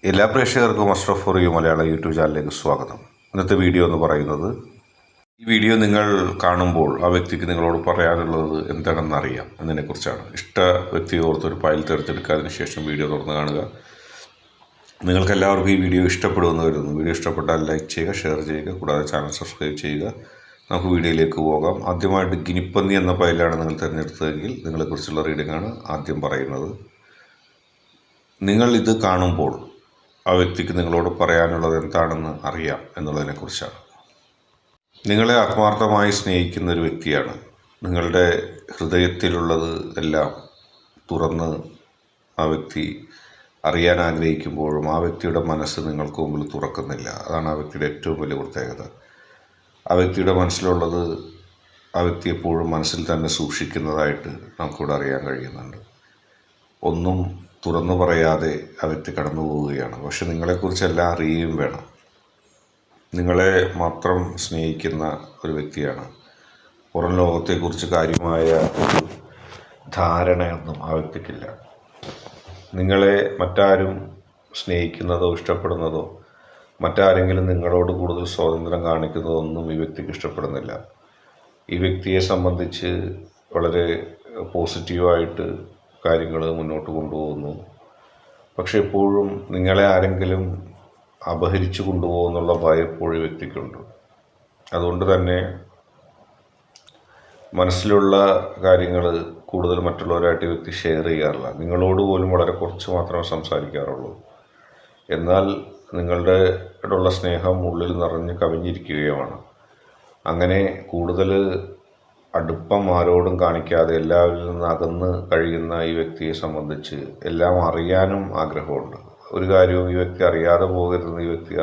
എല്ലാ പ്രേക്ഷകർക്കും Ashraf for you Malayala YouTube ചാനലിലേക്ക് സ്വാഗതം. ഇന്നത്തെ വീഡിയോ എന്ന് പറയുന്നത്, ഈ വീഡിയോ നിങ്ങൾ കാണുമ്പോൾ ആ വ്യക്തിക്ക് നിങ്ങളോട് പറയാനുള്ളത് എന്താണെന്ന് അറിയാം എന്നതിനെക്കുറിച്ചാണ്. ഇഷ്ട വ്യക്തിയെ ഓർത്തൊരു ഫയൽ തിരഞ്ഞെടുക്കുക, ശേഷം വീഡിയോ തുറന്ന് കാണുക. നിങ്ങൾക്ക് എല്ലാവർക്കും ഈ വീഡിയോ ഇഷ്ടപ്പെടുമെന്ന് കരുതുന്നു. വീഡിയോ ഇഷ്ടപ്പെട്ടാൽ ലൈക്ക് ചെയ്യുക, ഷെയർ ചെയ്യുക, കൂടാതെ ചാനൽ സബ്സ്ക്രൈബ് ചെയ്യുക. നമുക്ക് വീഡിയോയിലേക്ക് പോകാം. ആദ്യമായിട്ട് ഗിനിപ്പന്നി എന്ന ഫയലാണ് നിങ്ങൾ തിരഞ്ഞെടുത്തതെങ്കിൽ നിങ്ങളെക്കുറിച്ചുള്ള റീഡിംഗാണ് ആദ്യം പറയുന്നത്. നിങ്ങൾ ഇത് കാണുമ്പോൾ ആ വ്യക്തിക്ക് നിങ്ങളോട് പറയാനുള്ളത് എന്താണെന്ന് അറിയാം എന്നുള്ളതിനെക്കുറിച്ചാണ്. നിങ്ങളെ ആത്മാർത്ഥമായി സ്നേഹിക്കുന്ന ഒരു വ്യക്തിയാണ്. നിങ്ങളുടെ ഹൃദയത്തിലുള്ളത് എല്ലാം തുറന്ന് ആ വ്യക്തി അറിയാൻ ആഗ്രഹിക്കുമ്പോഴും ആ വ്യക്തിയുടെ മനസ്സ് നിങ്ങൾക്ക് മുമ്പിൽ തുറക്കുന്നില്ല. അതാണ് ആ വ്യക്തിയുടെ ഏറ്റവും വലിയ പ്രത്യേകത. ആ വ്യക്തിയുടെ മനസ്സിലുള്ളത് ആ വ്യക്തി എപ്പോഴും മനസ്സിൽ തന്നെ സൂക്ഷിക്കുന്നതായിട്ട് നമുക്കിവിടെ അറിയാൻ കഴിയുന്നുണ്ട്. ഒന്നും തുറന്നു പറയാതെ ആ വ്യക്തി കടന്നു പോവുകയാണ്. പക്ഷെ നിങ്ങളെക്കുറിച്ചെല്ലാം അറിയുകയും വേണം. നിങ്ങളെ മാത്രം സ്നേഹിക്കുന്ന ഒരു വ്യക്തിയാണ്. പുറം ലോകത്തെക്കുറിച്ച് കാര്യമായ ഒരു ധാരണയൊന്നും ആ വ്യക്തിക്കില്ല. നിങ്ങളെ മറ്റാരും സ്നേഹിക്കുന്നതോ ഇഷ്ടപ്പെടുന്നതോ മറ്റാരെങ്കിലും നിങ്ങളോട് കൂടുതൽ സ്വാതന്ത്ര്യം കാണിക്കുന്നതോ ഒന്നും ഈ വ്യക്തിക്ക് ഇഷ്ടപ്പെടുന്നില്ല. ഈ വ്യക്തിയെ സംബന്ധിച്ച് വളരെ പോസിറ്റീവായിട്ട് കാര്യങ്ങൾ മുന്നോട്ട് കൊണ്ടുപോകുന്നു. പക്ഷെ എപ്പോഴും നിങ്ങളെ ആരെങ്കിലും അപഹരിച്ചു കൊണ്ടുപോകുന്നുള്ള ഭയം എപ്പോഴും വ്യക്തിക്കുണ്ട്. അതുകൊണ്ട് തന്നെ മനസ്സിലുള്ള കാര്യങ്ങൾ കൂടുതൽ മറ്റുള്ളവരായിട്ട് വ്യക്തി ഷെയർ ചെയ്യാറില്ല. നിങ്ങളോട് പോലും വളരെ കുറച്ച് മാത്രമേ സംസാരിക്കാറുള്ളൂ. എന്നാൽ നിങ്ങളുടെ ഉള്ള സ്നേഹം ഉള്ളിൽ നിറഞ്ഞ് കവിഞ്ഞിരിക്കുകയുമാണ്. അങ്ങനെ കൂടുതൽ അടുപ്പം ആരോടും കാണിക്കാതെ എല്ലാവരിൽ നിന്ന് അകന്ന് കഴിയുന്ന ഈ വ്യക്തിയെ സംബന്ധിച്ച് എല്ലാം അറിയാനും ആഗ്രഹമുണ്ട്. ഒരു കാര്യവും ഈ വ്യക്തി അറിയാതെ പോകരുതെന്ന് ഈ വ്യക്തി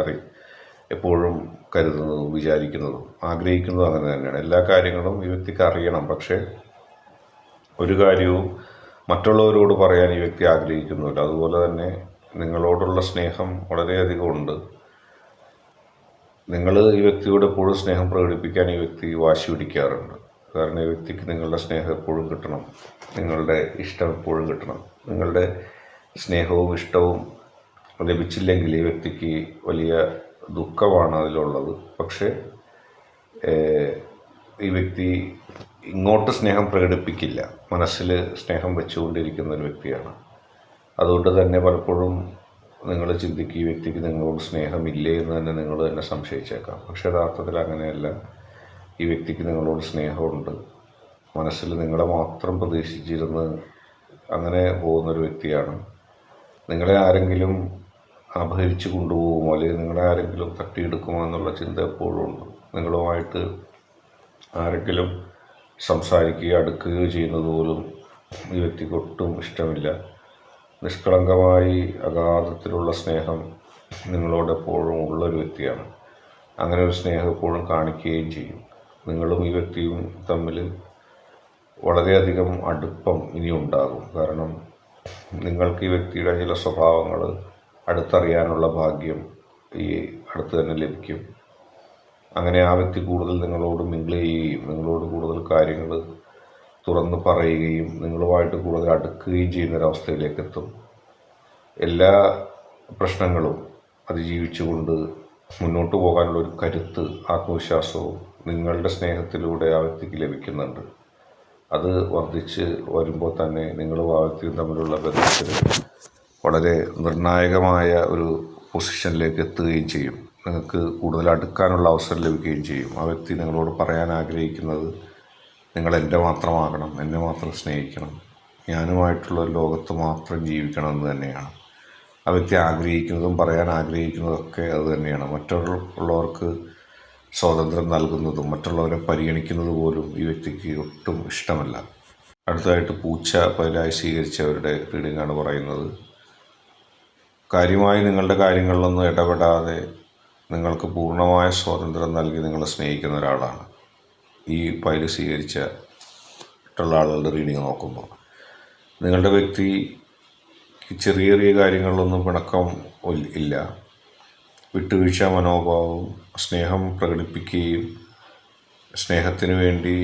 എപ്പോഴും കരുതുന്നതും വിചാരിക്കുന്നതും ആഗ്രഹിക്കുന്നതും അങ്ങനെ തന്നെയാണ്. എല്ലാ കാര്യങ്ങളും ഈ വ്യക്തിക്ക് അറിയണം. പക്ഷേ ഒരു കാര്യവും മറ്റുള്ളവരോട് പറയാൻ ഈ വ്യക്തി ആഗ്രഹിക്കുന്നുമില്ല. അതുപോലെ തന്നെ നിങ്ങളോടുള്ള സ്നേഹം വളരെയധികം ഉണ്ട്. നിങ്ങൾ ഈ വ്യക്തിയോട് എപ്പോഴും സ്നേഹം പ്രകടിപ്പിക്കാൻ ഈ വ്യക്തി വാശി പിടിക്കാറുണ്ട്. കാരണം ഈ വ്യക്തിക്ക് നിങ്ങളുടെ സ്നേഹം എപ്പോഴും കിട്ടണം, നിങ്ങളുടെ ഇഷ്ടം എപ്പോഴും കിട്ടണം. നിങ്ങളുടെ സ്നേഹവും ഇഷ്ടവും ലഭിച്ചില്ലെങ്കിൽ ഈ വ്യക്തിക്ക് വലിയ ദുഃഖമാണ് അതിലുള്ളത്. പക്ഷേ ഈ വ്യക്തി ഇങ്ങോട്ട് സ്നേഹം പ്രകടിപ്പിക്കില്ല. മനസ്സിൽ സ്നേഹം വെച്ചുകൊണ്ടിരിക്കുന്ന ഒരു വ്യക്തിയാണ്. അതുകൊണ്ട് തന്നെ പലപ്പോഴും നിങ്ങൾ ചിന്തിക്കും ഈ വ്യക്തിക്ക് നിങ്ങളോട് സ്നേഹമില്ലേ എന്ന് തന്നെ നിങ്ങൾ തന്നെ സംശയിച്ചേക്കാം. പക്ഷേ യഥാർത്ഥത്തിൽ അങ്ങനെയല്ല. ഈ വ്യക്തിക്ക് നിങ്ങളോട് സ്നേഹമുണ്ട്. മനസ്സിൽ നിങ്ങളെ മാത്രം പ്രതീക്ഷിച്ചിരുന്ന് അങ്ങനെ പോകുന്നൊരു വ്യക്തിയാണ്. നിങ്ങളെ ആരെങ്കിലും അപഹരിച്ചു കൊണ്ടുപോകുമോ അല്ലെങ്കിൽ നിങ്ങളെ ആരെങ്കിലും തട്ടിയെടുക്കുമോ എന്നുള്ള ചിന്ത എപ്പോഴും ഉണ്ട്. നിങ്ങളുമായിട്ട് ആരെങ്കിലും സംസാരിക്കുകയോ അടുക്കുകയോ ചെയ്യുന്നത് പോലും ഈ വ്യക്തിക്ക് ഒട്ടും ഇഷ്ടമില്ല. നിഷ്കളങ്കമായി അഗാധത്തിലുള്ള സ്നേഹം നിങ്ങളോടെപ്പോഴും ഉള്ളൊരു വ്യക്തിയാണ്. അങ്ങനെ ഒരു സ്നേഹം എപ്പോഴും കാണിക്കുകയും ചെയ്യും. നിങ്ങളും ഈ വ്യക്തിയും തമ്മിൽ വളരെയധികം അടുപ്പം ഇനി ഉണ്ടാകും. കാരണം നിങ്ങൾക്ക് ഈ വ്യക്തിയുടെ ചില സ്വഭാവങ്ങൾ അടുത്തറിയാനുള്ള ഭാഗ്യം ഈ അടുത്ത് തന്നെ ലഭിക്കും. അങ്ങനെ ആ വ്യക്തി കൂടുതൽ നിങ്ങളോട് മിങ്കിൾ ചെയ്യുകയും നിങ്ങളോട് കൂടുതൽ കാര്യങ്ങൾ തുറന്ന് പറയുകയും നിങ്ങളുമായിട്ട് കൂടുതൽ അടുക്കുകയും ചെയ്യുന്നൊരവസ്ഥയിലേക്ക് എത്തും. എല്ലാ പ്രശ്നങ്ങളും അതിജീവിച്ചുകൊണ്ട് മുന്നോട്ട് പോകാനുള്ള ഒരു കരുത്ത്, ആത്മവിശ്വാസവും നിങ്ങളുടെ സ്നേഹത്തിലൂടെ ആ വ്യക്തിക്ക് ലഭിക്കുന്നുണ്ട്. അത് വർദ്ധിച്ച് വരുമ്പോൾ തന്നെ നിങ്ങളും ആ വ്യക്തിയും തമ്മിലുള്ള ബന്ധത്തിൽ വളരെ നിർണായകമായ ഒരു പൊസിഷനിലേക്ക് എത്തുകയും ചെയ്യും. നിങ്ങൾക്ക് കൂടുതൽ അടുക്കാനുള്ള അവസരം ലഭിക്കുകയും ചെയ്യും. ആ വ്യക്തി നിങ്ങളോട് പറയാൻ ആഗ്രഹിക്കുന്നത് നിങ്ങൾ എൻ്റെ മാത്രമാകണം, എന്നെ മാത്രം സ്നേഹിക്കണം, ഞാനുമായിട്ടുള്ള ഒരു ലോകത്ത് മാത്രം ജീവിക്കണം എന്ന് തന്നെയാണ്. ആ വ്യക്തി ആഗ്രഹിക്കുന്നതും പറയാൻ ആഗ്രഹിക്കുന്നതൊക്കെ അത് തന്നെയാണ്. മറ്റുള്ളവർക്ക് സ്വാതന്ത്ര്യം നൽകുന്നതും മറ്റുള്ളവരെ പരിഗണിക്കുന്നത് പോലും ഈ വ്യക്തിക്ക് ഒട്ടും ഇഷ്ടമല്ല. അടുത്തതായിട്ട് പൂച്ച പതിലായി സ്വീകരിച്ചവരുടെ റീഡിംഗാണ് പറയുന്നത്. കാര്യമായി നിങ്ങളുടെ കാര്യങ്ങളിലൊന്നും ഇടപെടാതെ നിങ്ങൾക്ക് പൂർണ്ണമായ സ്വാതന്ത്ര്യം നൽകി നിങ്ങളെ സ്നേഹിക്കുന്ന ഒരാളാണ് ഈ പൈല് സ്വീകരിച്ചിട്ടുള്ള ആളുകളുടെ റീഡിംഗ് നോക്കുമ്പോൾ. നിങ്ങളുടെ വ്യക്തി ചെറിയ ചെറിയ കാര്യങ്ങളിലൊന്നും പിണക്കം ഇല്ല. വിട്ടുവീഴ്ച മനോഭാവവും സ്നേഹം പ്രകടിപ്പിക്കുകയും സ്നേഹത്തിന് വേണ്ടി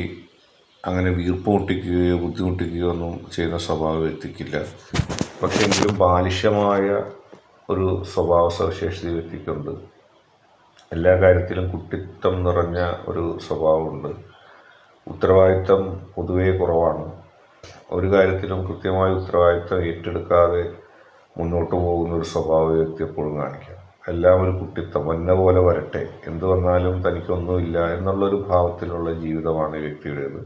അങ്ങനെ വീർപ്പ് മുട്ടിക്കുകയോ ബുദ്ധിമുട്ടിക്കുകയോ ഒന്നും ചെയ്യുന്ന സ്വഭാവം വ്യക്തിക്കില്ല. പക്ഷേ എങ്കിലും ബാലിശമായ ഒരു സ്വഭാവ സവിശേഷത ഈ വ്യക്തിക്കുണ്ട്. എല്ലാ കാര്യത്തിലും കുട്ടിത്തം നിറഞ്ഞ ഒരു സ്വഭാവമുണ്ട്. ഉത്തരവാദിത്തം പൊതുവേ കുറവാണ്. ഒരു കാര്യത്തിലും കൃത്യമായ ഉത്തരവാദിത്തം ഏറ്റെടുക്കാതെ മുന്നോട്ട് പോകുന്ന ഒരു സ്വഭാവ വ്യക്തി എപ്പോഴും കാണിക്കാം. എല്ലാം ഒരു കുട്ടിത്തം, വന്ന പോലെ വരട്ടെ, എന്തു വന്നാലും തനിക്കൊന്നുമില്ല എന്നുള്ളൊരു ഭാവത്തിലുള്ള ജീവിതമാണ് ഈ വ്യക്തിയുടേത്.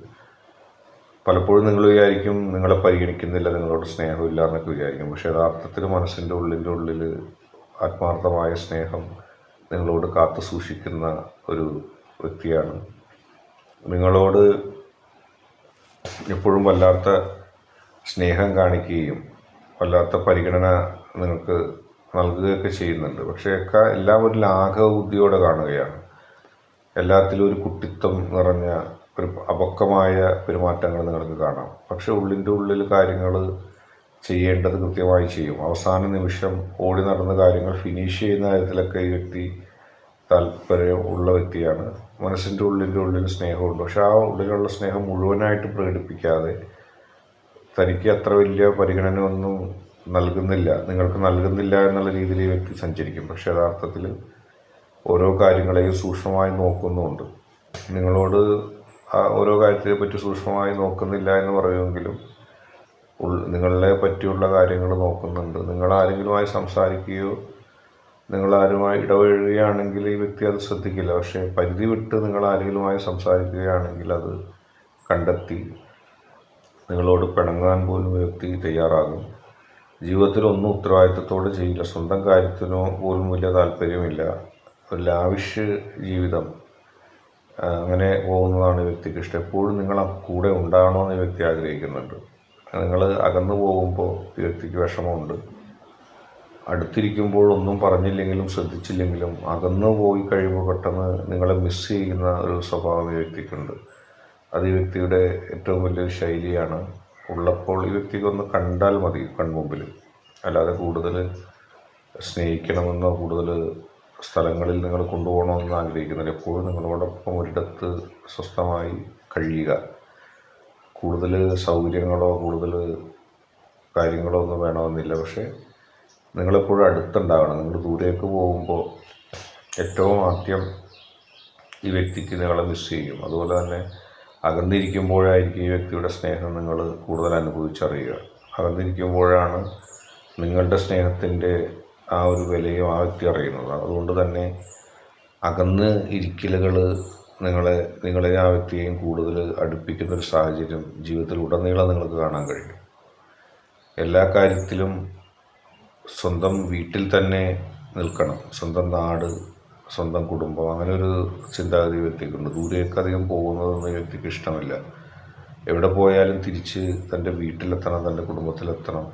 പലപ്പോഴും നിങ്ങൾ വിചാരിക്കും നിങ്ങളെ പരിഗണിക്കുന്നില്ല, നിങ്ങളോട് സ്നേഹമില്ല എന്നൊക്കെ വിചാരിക്കും. പക്ഷേ യഥാർത്ഥത്തിൽ മനസ്സിൻ്റെ ഉള്ളിൽ ആത്മാർത്ഥമായ സ്നേഹം നിങ്ങളോട് കാത്തു സൂക്ഷിക്കുന്ന ഒരു വ്യക്തിയാണ്. നിങ്ങളോട് എപ്പോഴും വല്ലാത്ത സ്നേഹം കാണിക്കുകയും വല്ലാത്ത പരിഗണന നിങ്ങൾക്ക് നൽകുകയൊക്കെ ചെയ്യുന്നുണ്ട്. പക്ഷേ എല്ലാം ഒരു ലാഘവ ബുദ്ധിയോടെ കാണുകയാണ്. എല്ലാത്തിലും ഒരു കുട്ടിത്തം നിറഞ്ഞ ഒരു അപക്വമായ പെരുമാറ്റങ്ങൾ നിങ്ങൾക്ക് കാണാം. പക്ഷെ ഉള്ളിൽ കാര്യങ്ങൾ ചെയ്യേണ്ടത് കൃത്യമായി ചെയ്യും. അവസാന നിമിഷം ഓടി നടന്ന കാര്യങ്ങൾ ഫിനിഷ് ചെയ്യുന്ന കാര്യത്തിലൊക്കെ ഈ വ്യക്തി താല്പര്യം ഉള്ള വ്യക്തിയാണ്. മനസ്സിൻ്റെ ഉള്ളിൽ സ്നേഹമുണ്ട്. പക്ഷെ ആ ഉള്ളിലുള്ള സ്നേഹം മുഴുവനായിട്ട് പ്രകടിപ്പിക്കാതെ തനിക്ക് അത്ര വലിയ പരിഗണന ഒന്നും നിങ്ങൾക്ക് നൽകുന്നില്ല എന്നുള്ള രീതിയിൽ ഈ വ്യക്തി സഞ്ചരിക്കും. പക്ഷെ യഥാർത്ഥത്തിൽ ഓരോ കാര്യങ്ങളെയും സൂക്ഷ്മമായി നോക്കുന്നുമുണ്ട്. നിങ്ങളോട് ഓരോ കാര്യത്തെ പറ്റി സൂക്ഷ്മമായി നോക്കുന്നില്ല എന്ന് പറയുമെങ്കിലും നിങ്ങളെ പറ്റിയുള്ള കാര്യങ്ങൾ നോക്കുന്നുണ്ട്. നിങ്ങൾ ആരെങ്കിലുമായി സംസാരിക്കുകയോ നിങ്ങളാരുമായി ഇടപഴകുകയാണെങ്കിൽ ഈ വ്യക്തി അത് ശ്രദ്ധിക്കില്ല. പക്ഷേ പരിധി വിട്ട് നിങ്ങൾ ആരെങ്കിലുമായി സംസാരിക്കുകയാണെങ്കിൽ അത് കണ്ടെത്തി നിങ്ങളോട് പിണങ്ങാൻ പോലും വ്യക്തി തയ്യാറാകും. ജീവിതത്തിൽ ഒന്നും ഉത്തരവാദിത്തത്തോടെ ചെയ്യില്ല. സ്വന്തം കാര്യത്തിനോ പോലും വലിയ താല്പര്യമില്ല. ഒരു ലാവിഷ് ജീവിതം അങ്ങനെ പോകുന്നതാണ് ഈ വ്യക്തിക്ക് ഇഷ്ടം. എപ്പോഴും നിങ്ങൾ കൂടെ ഉണ്ടാകണമെന്ന് ഈ വ്യക്തി ആഗ്രഹിക്കുന്നുണ്ട്. നിങ്ങൾ അകന്നു പോകുമ്പോൾ ഈ വ്യക്തിക്ക് വിഷമമുണ്ട്. അടുത്തിരിക്കുമ്പോൾ ഒന്നും പറഞ്ഞില്ലെങ്കിലും ശ്രദ്ധിച്ചില്ലെങ്കിലും അകന്നു പോയി കഴിയുമ്പോൾ പെട്ടെന്ന് നിങ്ങളെ മിസ് ചെയ്യുന്ന ഒരു സ്വഭാവം ഈ വ്യക്തിക്കുണ്ട്. അത് ഈ വ്യക്തിയുടെ ഏറ്റവും വലിയൊരു ശൈലിയാണ്. ഉള്ളപ്പോൾ ഈ വ്യക്തിക്കൊന്ന് കണ്ടാൽ മതി കൺമുമ്പിൽ. അല്ലാതെ കൂടുതൽ സ്നേഹിക്കണമെന്നോ കൂടുതൽ സ്ഥലങ്ങളിൽ നിങ്ങൾ കൊണ്ടുപോകണമെന്ന് ആഗ്രഹിക്കുന്നില്ല. എപ്പോഴും നിങ്ങളോടൊപ്പം ഒരിടത്ത് സ്വസ്ഥമായി കഴിയുക. കൂടുതൽ സൗകര്യങ്ങളോ കൂടുതൽ കാര്യങ്ങളോ ഒന്നും വേണമെന്നില്ല. പക്ഷേ നിങ്ങളെപ്പോഴും അടുത്തുണ്ടാകണം. നിങ്ങൾ ദൂരേക്ക് പോകുമ്പോൾ ഏറ്റവും ആദ്യം ഈ വ്യക്തിക്ക് നിങ്ങളെ മിസ് ചെയ്യും. അതുപോലെ തന്നെ അകന്നിരിക്കുമ്പോഴായിരിക്കും ഈ വ്യക്തിയുടെ സ്നേഹം നിങ്ങൾ കൂടുതൽ അനുഭവിച്ചറിയുക. അകന്നിരിക്കുമ്പോഴാണ് നിങ്ങളുടെ സ്നേഹത്തിൻ്റെ ആ ഒരു വിലയും ആ വ്യക്തി അറിയുന്നത്. അതുകൊണ്ട് തന്നെ അകന്ന് ഇരിക്കലുകൾ നിങ്ങളെ ആ വ്യക്തിയെയും കൂടുതൽ അടുപ്പിക്കുന്നൊരു സാഹചര്യം ജീവിതത്തിൽ ഉടനീളം നിങ്ങൾക്ക് കാണാൻ കഴിയും. എല്ലാ കാര്യത്തിലും സ്വന്തം വീട്ടിൽ തന്നെ നിൽക്കണം. സ്വന്തം നാട്, സ്വന്തം കുടുംബം, അങ്ങനെ ഒരു ചിന്താഗതി വ്യക്തിക്കുണ്ട്. ദൂരേക്ക് അധികം പോകുന്നതൊന്നും ഈ വ്യക്തിക്ക് ഇഷ്ടമില്ല. എവിടെ പോയാലും തിരിച്ച് തൻ്റെ വീട്ടിലെത്തണം, തൻ്റെ കുടുംബത്തിലെത്തണം.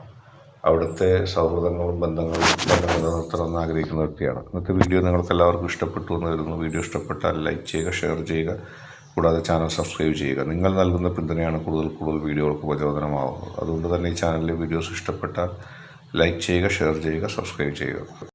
അവിടുത്തെ സൗഹൃദങ്ങളും ബന്ധങ്ങളും തന്നെ നിലനിർത്തണമെന്ന് ആഗ്രഹിക്കുന്ന വ്യക്തിയാണ്. ഇന്നത്തെ വീഡിയോ നിങ്ങൾക്ക് എല്ലാവർക്കും ഇഷ്ടപ്പെട്ടു എന്ന് കരുതുന്നു. വീഡിയോ ഇഷ്ടപ്പെട്ടാൽ ലൈക്ക് ചെയ്യുക, ഷെയർ ചെയ്യുക, കൂടാതെ ചാനൽ സബ്സ്ക്രൈബ് ചെയ്യുക. നിങ്ങൾ നൽകുന്ന പിന്തുണയാണ് കൂടുതൽ വീഡിയോകൾക്ക് പ്രചോദനമാകുന്നത്. അതുകൊണ്ട് തന്നെ ഈ ചാനലിലെ വീഡിയോസ് ഇഷ്ടപ്പെട്ടാൽ ലൈക്ക് ചെയ്യുക, ഷെയർ ചെയ്യുക, സബ്സ്ക്രൈബ് ചെയ്യുക.